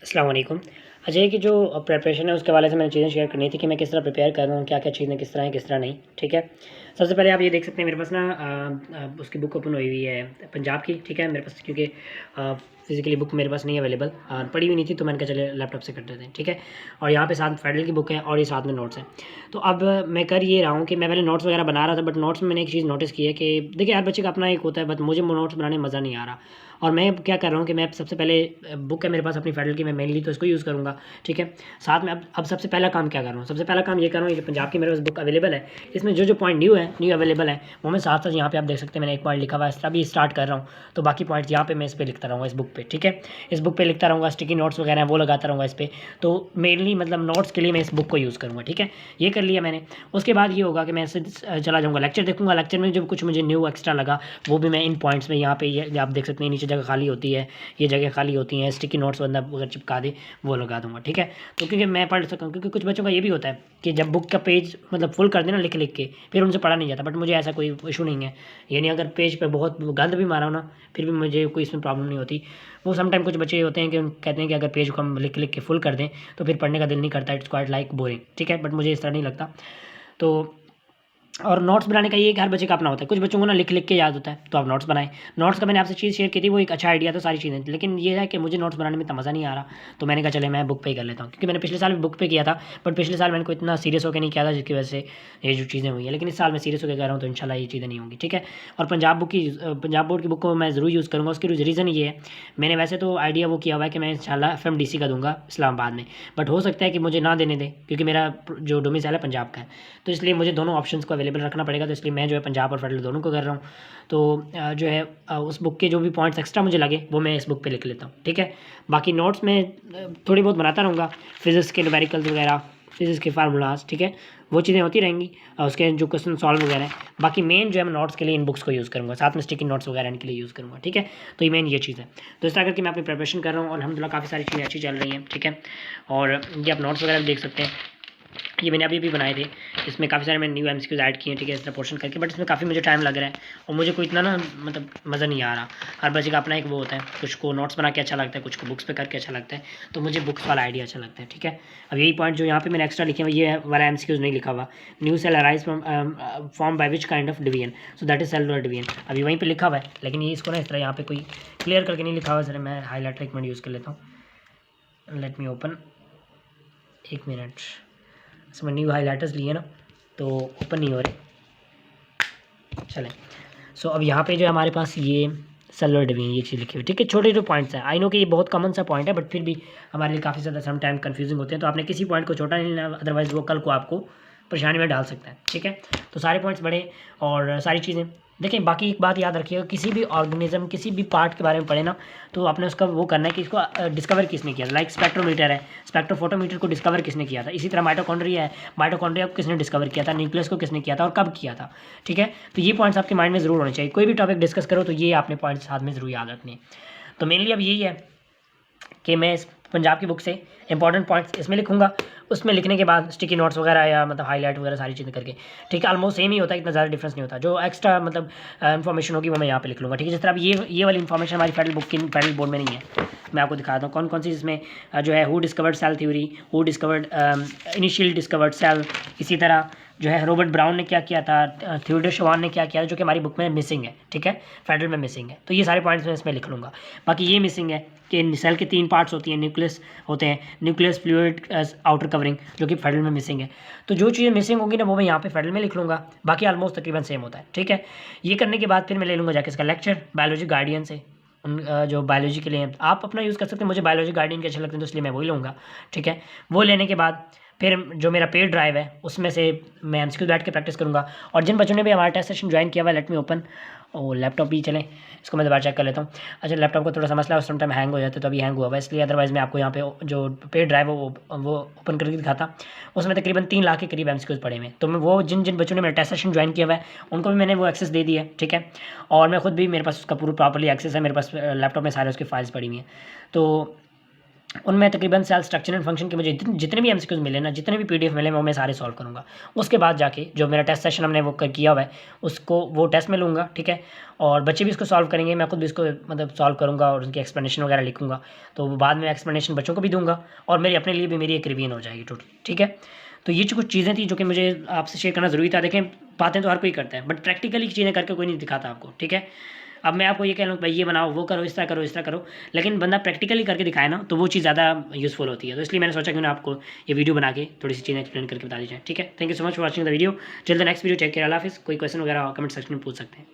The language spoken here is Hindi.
अस्सलाम वालेकुम। अच्छा, ये कि जो प्रिपरेशन है उसके हवाले से मैंने चीज़ें शेयर करनी थी कि मैं किस तरह प्रिपेयर कर रहा हूँ, क्या-क्या चीज़ें किस तरह हैं, किस तरह नहीं, ठीक है। सबसे पहले आप ये देख सकते हैं मेरे पास ना उसकी बुक ओपन हुई हुई है पंजाब की, ठीक है। मेरे पास क्योंकि फ़िज़िकली बुक मेरे पास नहीं है अवेलेबल और पड़ी हुई नहीं थी, तो मैंने कहा चलिए लैपटॉप से कर देते हैं, ठीक है। और यहाँ पे साथ फेडरल की बुक है और ये साथ में नोट्स हैं। तो अब मैं कर ये रहा हूँ कि मैं पहले नोट्स वगैरह बना रहा था, बट नोट्स में मैंने एक चीज़ नोटिस की है कि देखिए हर बच्चे का अपना एक होता है, बट मुझे नोट्स बनाने में मज़ा नहीं आ रहा। और मैं क्या कर रहा हूँ कि मैं सबसे पहले बुक है मेरे पास अपनी फेडरल की, मैं मेनली तो इसको यूज़ करूँगा, ठीक है। साथ में अब सबसे पहला काम क्या कर रहा हूँ, सबसे पहला काम ये कर रहा हूँ, ये पंजाब की मेरे पास बुक अवेलेबल है, इसमें जो जो पॉइंट न्यू अवेलेबल है वो मैं साथ साथ यहाँ पे आप देख सकते हैं मैंने एक पॉइंट लिखा हुआ है, अभी स्टार्ट कर रहा हूँ। तो बाकी पॉइंट्स यहाँ पे मैं इस पर लिखता रहूँगा, इस बुक पे, ठीक है। इस बुक पे लिखता रहूँगा, स्टिकी नोट्स वगैरह हैं वो लगाता रहूँगा इस पर। तो मेनली मतलब नोट्स के लिए मैं इस बुक को यूज़ करूँगा, ठीक है। ये कर लिया मैंने। उसके बाद ये होगा कि मैं इससे चला जाऊँगा लेक्चर देखूँगा, लेक्चर में जो कुछ मुझे न्यू एक्स्ट्रा लगा वो भी मैं इन पॉइंट्स में यहाँ पे ये आप देख सकते हैं नीचे जगह खाली होती है, ये जगह खाली होती हैं, स्टिकी नोट्स बंदा अगर चिपका दे वो लगा दूँगा, ठीक है। तो क्योंकि मैं पढ़ सकूँ, क्योंकि कुछ बच्चों का ये भी होता है कि जब बुक का पेज मतलब फुल कर देना लिख के फिर उनसे पढ़ा नहीं जाता, बट मुझे ऐसा कोई इशू नहीं है। यानी अगर पेज पे बहुत गंद भी मारा हो ना फिर भी मुझे कोई इसमें प्रॉब्लम नहीं होती। वो समटाइम कुछ बच्चे होते हैं कि कहते हैं कि अगर पेज को हम लिख के फुल कर दें तो फिर पढ़ने का दिल नहीं करता, इट्स क्वाइट लाइक बोरिंग, ठीक है। बट मुझे इस तरह नहीं लगता। तो और नोट्स बनाने का ये है कि हर बच्चे का अपना होता है, कुछ बच्चों को ना लिख के याद होता है, तो आप नोट्स बनाएं। नोट्स का मैंने आपसे चीज़ शेयर की थी, वो एक अच्छा आइडिया था सारी चीज़ें, लेकिन ये है कि मुझे नोट्स बनाने में इतना मज़ा नहीं आ रहा। तो मैंने कहा चले मैं बुक पे ही कर लेता हूँ, क्योंकि मैंने पिछले साल भी बुक पे किया था, बट पिछले साल मैंने को इतना सीरियस होकर नहीं किया था जिसकी वजह से ये जो चीज़ें हुई हैं। लेकिन इस साल मैं सीरियस होकर कह रहा हूँ, तो इंशाल्लाह ये चीज़ें नहीं होंगी, ठीक है। और पंजाब बोर्ड की बुक को मैं ज़रूर यूज़ करूँगा। उसकी रीज़न ये है, मैंने वैसे तो आइडिया वो किया हुआ है कि मैं इंशाल्लाह FMDC का दूंगा इस्लामाबाद में, बट हो सकता है कि मुझे ना देने दें, क्योंकि मेरा जो डोमिसाइल है पंजाब का है। तो इसलिए मुझे दोनों ऑप्शंस को अवेलेबल रखना पड़ेगा, तो इसलिए मैं जो है पंजाब और फेडरल दोनों को कर रहा हूँ। तो जो है उस बुक के जो भी पॉइंट्स एक्स्ट्रा मुझे लगे वो मैं इस बुक पे लिख लेता हूँ, ठीक है। बाकी नोट्स में थोड़ी बहुत बनाता रहूँगा, फिज़िक्स के न्यूमेरिकल्स वगैरह, फिज़िक्स के फार्मूलाज, ठीक है, वो चीज़ें होती रहेंगी। उसके जो क्वेश्चन सॉल्व वगैरह हैं। बाकी मेन जो है मैं नोट्स के लिए इन बुक्स को यूज़ करूँगा, साथ में स्टिकी नोट्स वगैरह इनके लिए यूज़ करूँगा, ठीक है। तो ये मेन ये चीज़ है। तो इस तरह करके मैं अपनी प्रिपरेशन कर रहा हूँ और अल्हम्दुलिल्लाह काफ़ी सारी चीज़ें अच्छी चल रही हैं, ठीक है। और ये आप नोट्स वगैरह भी देख सकते हैं, ये मैंने अभी भी बनाए थे। इसमें काफ़ी सारे मैंने न्यू MCQs ऐड किए हैं, ठीक है, इस तरह पोर्शन करके, बट इसमें काफ़ी मुझे टाइम लग रहा है और मुझे कोई इतना ना मतलब मज़ा नहीं आ रहा। हर बच्चे का अपना एक वो होता है, कुछ को नोट्स बना के अच्छा लगता है, कुछ को बुक्स पे करके अच्छा लगता है। तो मुझे बुक्स वाला आइडिया अच्छा लगता है, ठीक है। अब यही पॉइंट जो यहाँ पे मैंने एक्स्ट्रा लिखे हुए, ये वाला MCQs नहीं लिखा हुआ। New cell arise from by which kind of division, so that is cellular division. अभी वहीं पर लिखा हुआ है, लेकिन ये इसको ना इस तरह यहाँ पे कोई क्लियर करके नहीं लिखा हुआ है। सर मैं हाईलाइटर एक मिनट यूज़ कर लेता हूँ, लेट मी ओपन, एक मिनट। इसमें न्यू हाईलाइटर्स लिए ना तो ओपन नहीं हो रहे, चलें। सो अब यहाँ पे जो है हमारे पास ये सेलुलर डिवीजन ये चीज़ लिखी हुई, ठीक है। छोटे जो पॉइंट्स हैं, आई नो कि ये बहुत कॉमन सा पॉइंट है, बट फिर भी हमारे लिए काफ़ी ज़्यादा सम टाइम कन्फ्यूजिंग होते हैं। तो आपने किसी पॉइंट को छोटा नहीं लेना, अदरवाइज़ वो कल को आपको परेशानी में डाल सकता है, ठीक है। तो सारे पॉइंट्स बड़े और सारी चीज़ें देखें। बाकी एक बात याद रखिएगा, किसी भी ऑर्गेनिज्म किसी भी पार्ट के बारे में पढ़े ना, तो आपने उसका वो करना है कि इसको डिस्कवर किसने किया था। लाइक स्पेक्ट्रोमीटर है, स्पेक्ट्रोफोटोमीटर को डिस्कवर किसने किया था। इसी तरह माइटोकॉन्ड्रिया है, माइटोकॉन्ड्रिया को किसने डिस्कवर किया था, न्यूक्लियस को किसने किया था और कब किया था, ठीक है। तो ये पॉइंट्स आपके माइंड में ज़रूर होने चाहिए। कोई भी टॉपिक डिस्कस करो तो ये आपने पॉइंट्स साथ में ज़रूर याद रखने हैं। तो मेनली अब यही है कि मैं इस पंजाब की बुक से इंपॉर्टेंट पॉइंट्स इसमें लिखूंगा, उसमें लिखने के बाद स्टिकी नोट्स वगैरह या मतलब हाईलाइट वगैरह सारी चीज़ें करके, ठीक है। ऑलमोस्ट सेम ही होता है, इतना ज़्यादा डिफरेंस नहीं होता। जो एक्स्ट्रा मतलब इन्फॉर्मेशन होगी वो मैं यहाँ पे लिख लूँगा, ठीक है। जिस तरह अब ये वाली इन्फॉर्मेशन हमारी फेडरल बुक की फेडरल बोर्ड में नहीं है। मैं आपको दिखाता हूँ कौन कौन सी इसमें जो है, who discovered cell theory, who discovered initial discovered cell. इसी तरह जो है रॉबर्ट ब्राउन ने क्या किया था, थियोडोर शवान ने क्या किया था, जो कि हमारी बुक में मिसिंग है, ठीक है, फेडरल में मिसिंग है। तो ये सारे पॉइंट्स मैं इसमें लिख लूँगा। बाकी ये मिसिंग है कि सेल के 3 पार्ट्स होती हैं, न्यूक्लियस होते हैं, न्यूक्लियस फ्लूइड आउटर कवरिंग, जो कि फेडरल में मिसिंग है। तो जो चीज़ें मिसिंग होंगी ना वो मैं यहाँ पे फेडरल में लिख लूँगा। बाकी ऑलमोस्ट तकरीबन सेम होता है, ठीक है। ये करने के बाद फिर मैं ले लूँगा जाके इसका लेक्चर बायोलॉजी गार्डियन से, उन जो बायोलॉजी के लिए हैं। आप अपना यूज़ कर सकते हैं, मुझे बायोलॉजी गार्डियन के अच्छे लगते हैं तो इसलिए मैं वही लूँगा, ठीक है। वो लेने के बाद फिर जो मेरा पेड ड्राइव है उसमें से मैं MCQ बैठ के प्रैक्टिस करूँगा। और जिन बच्चों ने भी हमारा टेस्ट सेशन ज्वाइन किया हुआ है, लेट मी ओपन, और लैपटॉप भी चलें, इसको मैं दोबारा चेक कर लेता हूँ। अच्छा, लैपटॉप का थोड़ा सा मसला है, उस टाइम हैंग हो जाता है, तो अभी हैंग हुआ हुआ है इसलिए, अदरवाइज़ मैं आपको यहाँ पे जो पेड ड्राइव है वो ओपन करके दिखाता। उसमें तकरीबन 3 लाख के करीब MCQs पड़े हुए हैं। तो मैं वो जिन जिन बच्चों ने मेरा टेस्ट सेशन ज्वाइन किया हुआ है उनको भी मैंने वो एक्सेस दे दिया है, ठीक है। और मैं खुद भी, मेरे पास उसका पूरा प्रॉपर्ली एक्सेस है, मेरे पास लैपटॉप में सारे उसकी फाइल्स पड़ी हुई हैं। तो उनमें तकरीबन सेल स्ट्रक्चर एंड फंक्शन के मुझे जितने भी एमसीक्यूज मिले ना, जितने भी पीडीएफ मिले, मैं सारे सॉल्व करूँगा। उसके बाद जाके जो मेरा टेस्ट सेशन हमने वो किया हुआ है उसको वो टेस्ट में लूँगा, ठीक है। और बच्चे भी इसको सॉल्व करेंगे, मैं खुद भी इसको मतलब सॉल्व करूँगा और उनकी एक्सप्लेनेशन वगैरह लिखूँगा। तो बाद में एक्सप्लेनेशन बच्चों को भी दूँगा और मेरी अपने लिए भी मेरी एक रिवीजन हो जाएगी टोटली, ठीक है। तो ये जो कुछ चीज़ें थी जो कि मुझे आपसे शेयर करना ज़रूरी था। देखें, बातें तो हर कोई करता है, बट प्रैक्टिकली चीज़ें करके कोई नहीं दिखाता आपको, ठीक है। अब मैं आपको ये कह रहा हूँ भाई ये बनाओ, वो करो, इस तरह करो, इस तरह करो, लेकिन बंदा प्रैक्टिकली करके दिखाए ना, तो वो चीज़ ज़्यादा यूज़फुल होती है। तो इसलिए मैंने सोचा कि मैं आपको ये वीडियो बना के थोड़ी सी चीज़ें एक्सप्लेन करके बता दी जाए, ठीक है। Thank you so much for watching the video. Till the next video, take care, अल्लाह हाफिज़। कोई क्वेश्चन वगैरह कमेंट सेक्शन में पूछ सकते हैं।